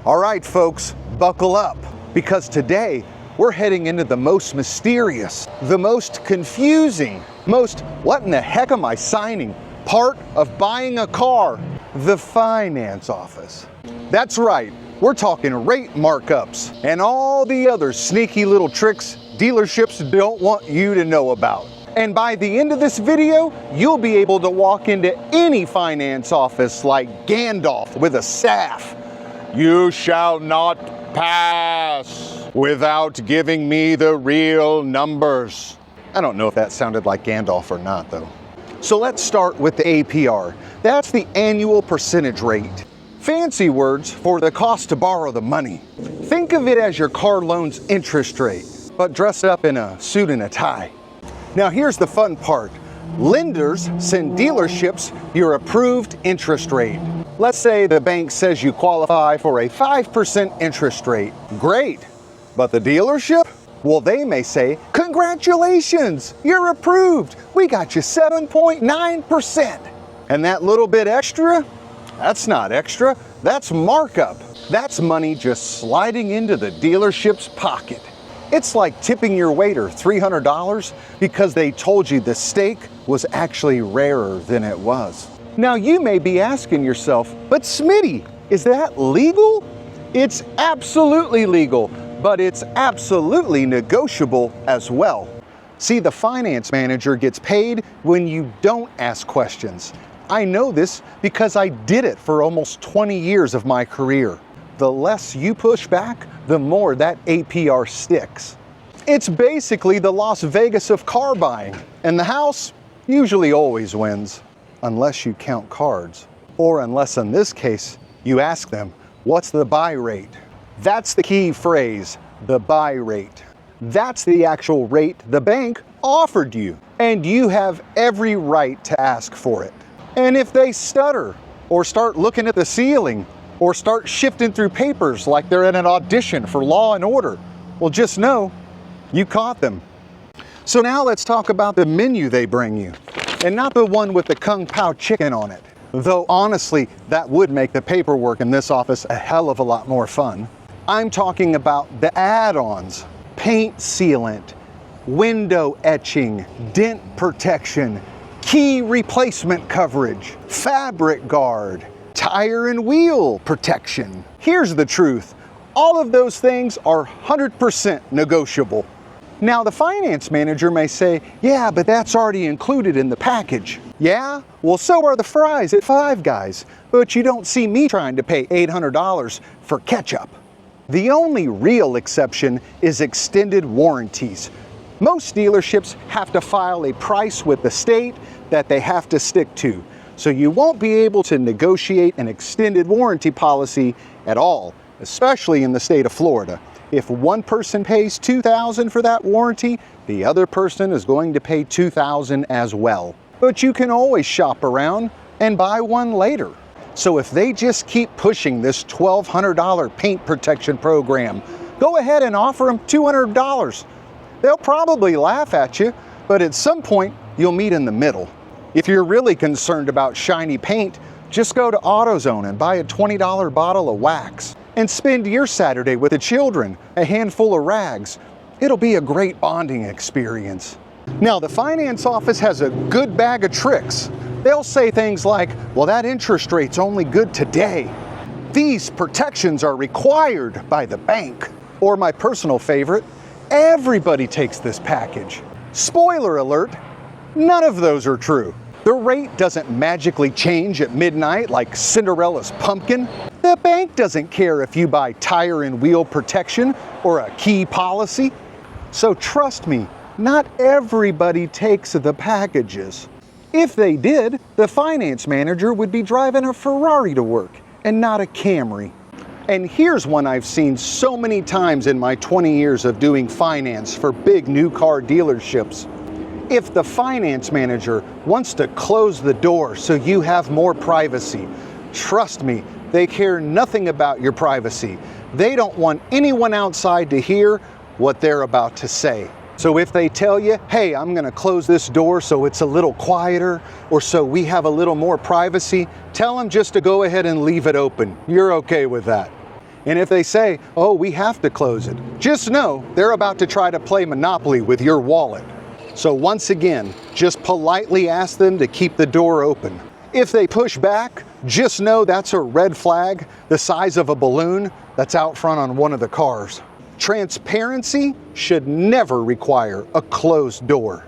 All right, folks, buckle up, because today we're heading into the most mysterious, the most confusing, most what in the heck am I signing part of buying a car, the finance office. That's right, we're talking rate markups and all the other sneaky little tricks dealerships don't want you to know about. And by the end of this video, you'll be able to walk into any finance office like Gandalf with a staff. You shall not pass without giving me the real numbers. I don't know if that sounded like Gandalf or not though. So let's start with the APR. That's the annual percentage rate. Fancy words for the cost to borrow the money. Think of it as your car loan's interest rate, but dressed up in a suit and a tie. Now here's the fun part. Lenders send dealerships your approved interest rate. Let's say the bank says you qualify for a 5% interest rate. Great, but the dealership? Well, they may say, congratulations, you're approved. We got you 7.9%. And that little bit extra? That's not extra, that's markup. That's money just sliding into the dealership's pocket. It's like tipping your waiter $300 because they told you the steak was actually rarer than it was. Now you may be asking yourself, but Smitty, is that legal? It's absolutely legal, but it's absolutely negotiable as well. See, the finance manager gets paid when you don't ask questions. I know this because I did it for almost 20 years of my career. The less you push back, the more that APR sticks. It's basically the Las Vegas of car buying, and the house usually always wins, unless you count cards. Or unless in this case, you ask them, what's the buy rate? That's the key phrase, the buy rate. That's the actual rate the bank offered you, and you have every right to ask for it. And if they stutter, or start looking at the ceiling, or start shifting through papers like they're in an audition for Law and Order, well, just know you caught them. So now let's talk about the menu they bring you, and not the one with the Kung Pao chicken on it. Though honestly, that would make the paperwork in this office a hell of a lot more fun. I'm talking about the add-ons, paint sealant, window etching, dent protection, key replacement coverage, fabric guard, tire and wheel protection. Here's the truth, all of those things are 100% negotiable. Now the finance manager may say, yeah, but that's already included in the package. Yeah, well so are the fries at Five Guys, but you don't see me trying to pay $800 for ketchup. The only real exception is extended warranties. Most dealerships have to file a price with the state that they have to stick to. So you won't be able to negotiate an extended warranty policy at all, especially in the state of Florida. If one person pays $2,000 for that warranty, the other person is going to pay $2,000 as well. But you can always shop around and buy one later. So if they just keep pushing this $1,200 paint protection program, go ahead and offer them $200. They'll probably laugh at you, but at some point you'll meet in the middle. If you're really concerned about shiny paint, just go to AutoZone and buy a $20 bottle of wax and spend your Saturday with the children, a handful of rags. It'll be a great bonding experience. Now, the finance office has a good bag of tricks. They'll say things like, well, that interest rate's only good today. These protections are required by the bank. Or my personal favorite, everybody takes this package. Spoiler alert, none of those are true. The rate doesn't magically change at midnight like Cinderella's pumpkin. The bank doesn't care if you buy tire and wheel protection or a key policy. So trust me, not everybody takes the packages. If they did, the finance manager would be driving a Ferrari to work and not a Camry. And here's one I've seen so many times in my 20 years of doing finance for big new car dealerships. If the finance manager wants to close the door so you have more privacy, trust me, they care nothing about your privacy. They don't want anyone outside to hear what they're about to say. So if they tell you, hey, I'm gonna close this door so it's a little quieter, or so we have a little more privacy, tell them just to go ahead and leave it open. You're okay with that. And if they say, oh, we have to close it, just know they're about to try to play Monopoly with your wallet. So once again, just politely ask them to keep the door open. If they push back, just know that's a red flag the size of a balloon that's out front on one of the cars. Transparency should never require a closed door.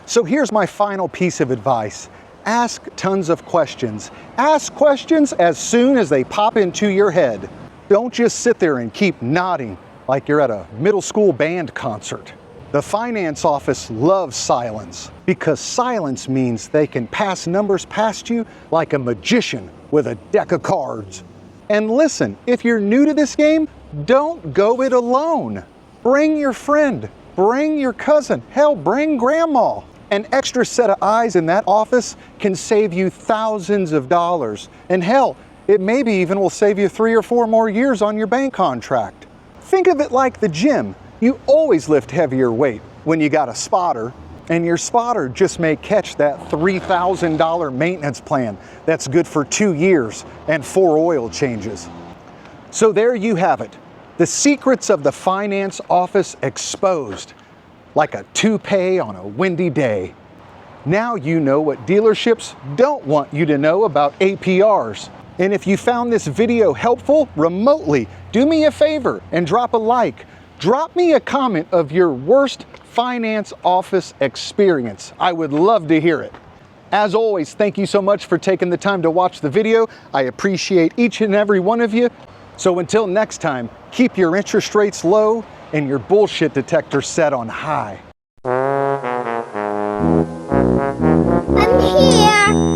So here's my final piece of advice. Ask tons of questions. Ask questions as soon as they pop into your head. Don't just sit there and keep nodding like you're at a middle school band concert. The finance office loves silence because silence means they can pass numbers past you like a magician with a deck of cards. And listen, if you're new to this game, don't go it alone. Bring your friend, bring your cousin, hell, bring grandma. An extra set of eyes in that office can save you thousands of dollars. And hell, it maybe even will save you 3 or 4 more years on your bank contract. Think of it like the gym. You always lift heavier weight when you got a spotter, and your spotter just may catch that $3,000 maintenance plan that's good for 2 years and 4 oil changes. So there you have it. The secrets of the finance office exposed, like a toupee on a windy day. Now you know what dealerships don't want you to know about APRs. And if you found this video helpful remotely, do me a favor and drop a like. Drop me a comment of your worst finance office experience. I would love to hear it. As always, thank you so much for taking the time to watch the video. I appreciate each and every one of you. So until next time, keep your interest rates low and your bullshit detector set on high. I'm here.